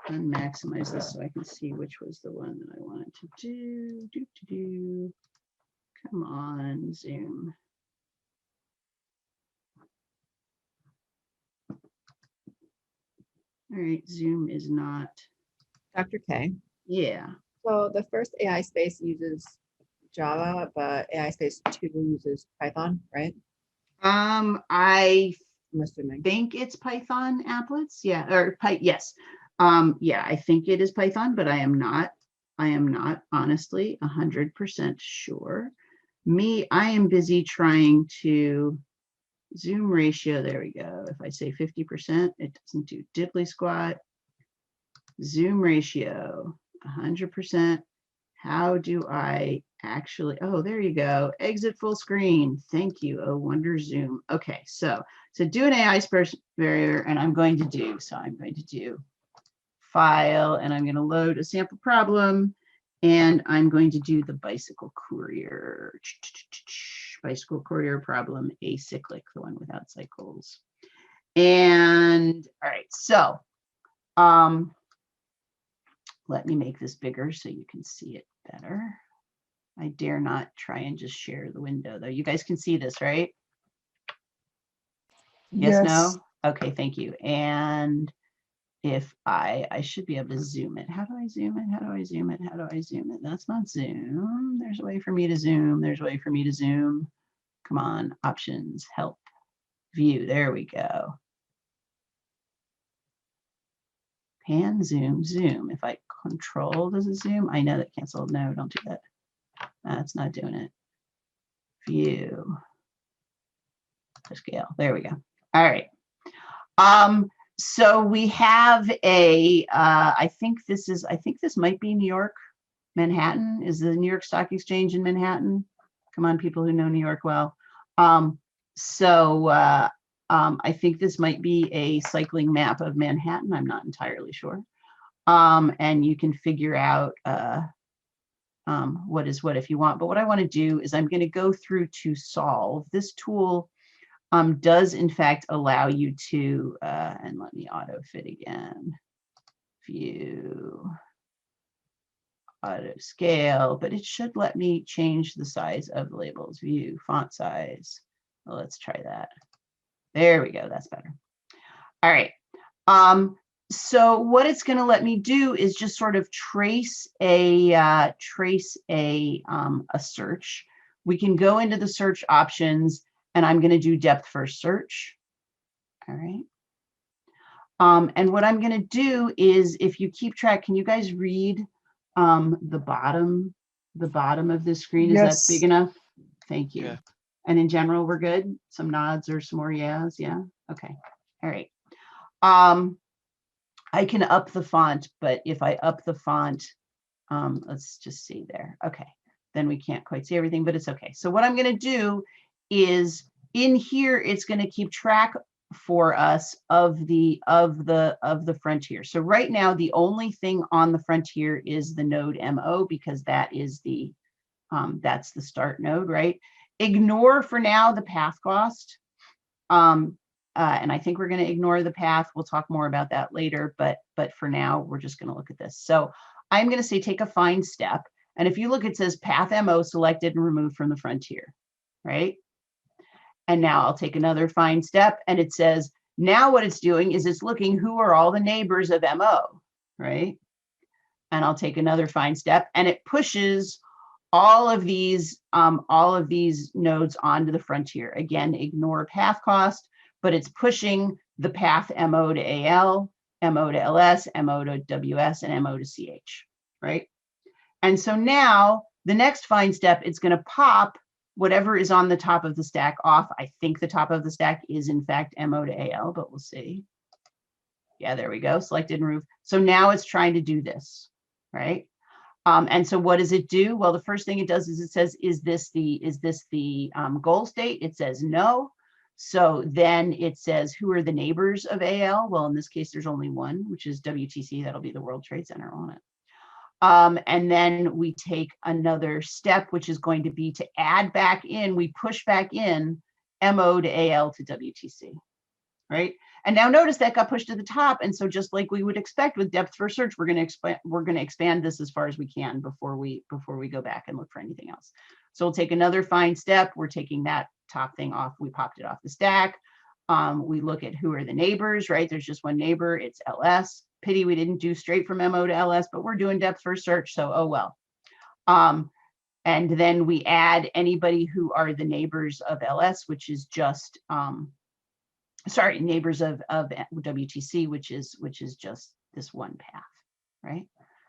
unmaximize this so I can see which was the one that I wanted to do. Come on, Zoom. All right, Zoom is not. Dr. K. Yeah. So the first AISpace uses Java, but AISpace 2 uses Python, right? I'm assuming. think it's Python applets. Yeah, or yes. Yeah, I think it is Python, but I am not honestly 100% sure. I am busy trying to Zoom ratio. There we go. If I say 50%, it doesn't do diddly squat. Zoom ratio 100%. How do I actually, oh, there you go. Exit full screen. Thank you. Oh, wonder Zoom. Okay, so do an AISpace barrier, and I'm going to do file, and I'm going to load a sample problem, and I'm going to do the bicycle courier problem, Acyclic, the one without cycles. And all right, so let me make this bigger so you can see it better. I dare not try and just share the window, though. You guys can see this, right? Yes, no? Okay, thank you. And if I should be able to zoom it. How do I zoom it? How do I zoom it? How do I zoom it? That's not zoom. There's a way for me to zoom. There's a way for me to zoom. Come on, options, help, view. There we go. Pan, zoom, zoom. If I control, does it zoom? I know that canceled. No, don't do that. That's not doing it. View. To scale. There we go. All right. So we have a, I think this might be New York, Manhattan. Is the New York Stock Exchange in Manhattan? Come on, people who know New York well. I think this might be a cycling map of Manhattan. I'm not entirely sure. And you can figure out what is what if you want. But what I want to do is I'm going to go through to solve. This tool does in fact allow you to, and let me auto fit again, view, auto scale, but it should let me change the size of the labels, view, font size. Well, let's try that. There we go, that's better. All right, so what it's gonna let me do is just sort of trace a search. We can go into the search options, and I'm going to do depth first search. All right. And what I'm going to do is, if you keep track, can you guys read the bottom of this screen? Is that big enough? Thank you. Yeah. And in general, we're good? Some nods or some more yeahs? Yeah. Okay. All right. I can up the font, but if I up the font, let's just see there. Okay. Then we can't quite see everything, but it's okay. So what I'm going to do is in here, it's going to keep track for us of the frontier. So right now, the only thing on the frontier is the node MO, because that is the that's the start node, right? Ignore for now the path cost. And I think we're going to ignore the path. We'll talk more about that later, but for now, we're just going to look at this. So I'm going to say take a find step. And if you look, it says path MO selected and removed from the frontier, right? And now I'll take another find step, and it says, now what it's doing is it's looking who are all the neighbors of MO, right? And I'll take another find step, and it pushes all of these nodes onto the frontier. Again, ignore path cost, but it's pushing the path MO to AL, MO to LS, MO to WS, and MO to CH, right? And so now the next find step, it's going to pop whatever is on the top of the stack off. I think the top of the stack is in fact MO to AL, but we'll see. Yeah, there we go, selected and remove. So now it's trying to do this, right? And so what does it do? Well, the first thing it does is it says, is this the goal state? It says no. So then it says, who are the neighbors of AL? Well, in this case, there's only one, which is WTC. That'll be the World Trade Center on it. And then we take another step, which is going to be to add back in, we push back in MO to AL to WTC, right? And now notice that got pushed to the top. And so just like we would expect with depth first search, we're going to expand this as far as we can before we go back and look for anything else. So we'll take another find step. We're taking that top thing off. We popped it off the stack. We look at who are the neighbors, right? There's just one neighbor. It's LS. Pity we didn't do straight from MO to LS, but we're doing depth first search. So, oh well. And then we add anybody who are the neighbors of LS, which is just, sorry, neighbors of WTC, which is just this one path, right?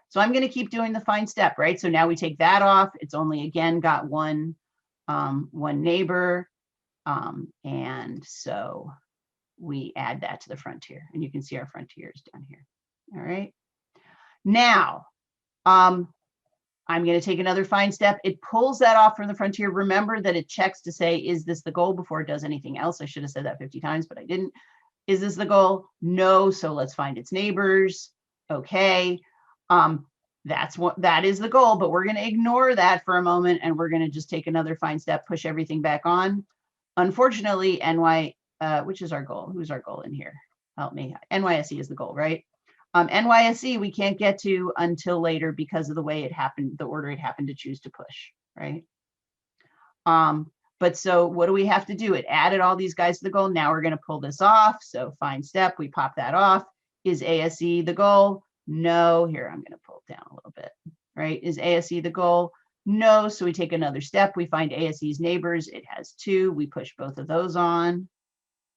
So I'm going to keep doing the find step, right? So now we take that off. It's only again got one neighbor, and so we add that to the frontier, and you can see our frontiers down here. All right. Now, I'm going to take another find step. It pulls that off from the frontier. Remember that it checks to say, is this the goal before it does anything else? I should have said that 50 times, but I didn't. Is this the goal? No. So let's find its neighbors. Okay. That is the goal, but we're going to ignore that for a moment, and we're going to just take another find step, push everything back on. Unfortunately, which is our goal? Who's our goal in here? Help me. NYSE is the goal, right? NYSE we can't get to until later because of the way it happened, the order it happened to choose to push, right? But so what do we have to do? It added all these guys to the goal. Now we're going to pull this off. So find step, we pop that off. Is ASE the goal? No. Here, I'm going to pull it down a little bit, right? Is ASE the goal? No. So we take another step. We find ASE's neighbors. It has 2. We push both of those on.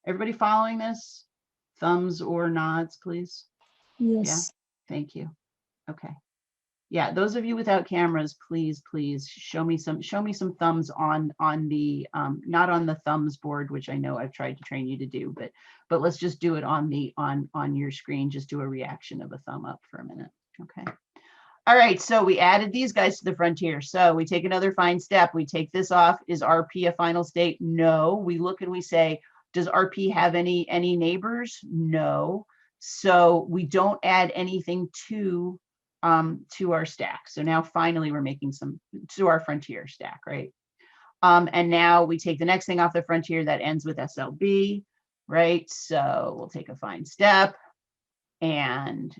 Everybody following this? Thumbs or nods, please. Yes. Yeah, thank you. Okay. Yeah, those of you without cameras, please show me some thumbs on the not on the thumbs board, which I know I've tried to train you to do, but let's just do it on the on your screen. Just do a reaction of a thumb up for a minute. Okay. All right, so we added these guys to the frontier. So we take another find step. We take this off. Is RP a final state? No. We look and we say, does RP have any neighbors? No. So we don't add anything to our stack. So now finally we're making some to our frontier stack, right? And now we take the next thing off the frontier that ends with SLB, right? So we'll take a find step, and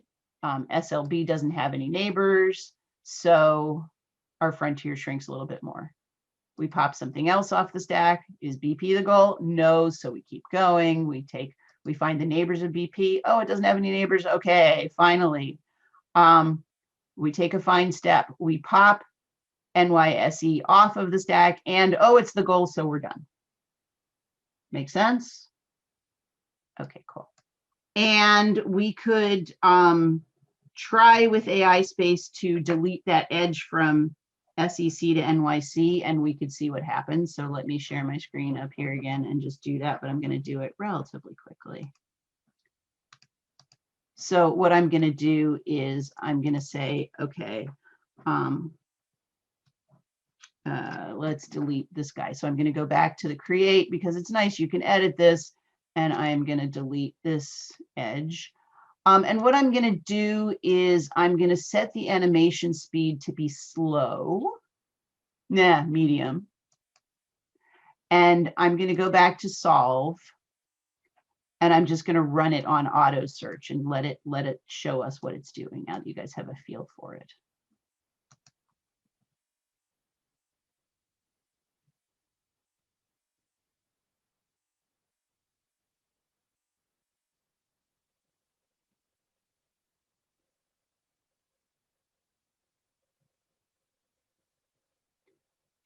SLB doesn't have any neighbors, so our frontier shrinks a little bit more. We pop something else off the stack. Is BP the goal? No, so we keep going. We find the neighbors of BP. Oh, it doesn't have any neighbors. Okay, finally. We take a find step. We pop NYSE off of the stack, and oh, it's the goal, so we're done. Make sense? Okay, cool. And we could try with AISpace to delete that edge from SEC to NYC, and we could see what happens. So let me share my screen up here again and just do that, but I'm going to do it relatively quickly. So what I'm going to do is I'm going to say, okay, let's delete this guy. So I'm going to go back to the create because it's nice. You can edit this, and I'm going to delete this edge. And what I'm going to do is I'm going to set the animation speed to be slow, medium. And I'm going to go back to solve. And I'm just going to run it on auto search and let it show us what it's doing now that you guys have a feel for it.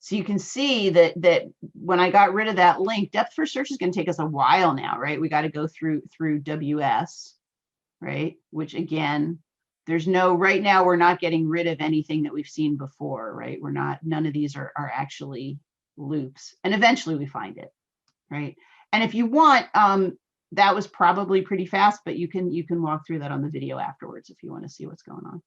So you can see that when I got rid of that link, depth first search is going to take us a while now, right? We got to go through WS, right? Which again, there's no, right now we're not getting rid of anything that we've seen before, right? We're not, none of these are actually loops, and eventually we find it, right? And if you want, that was probably pretty fast, but you can walk through that on the video afterwards if you want to see what's going on.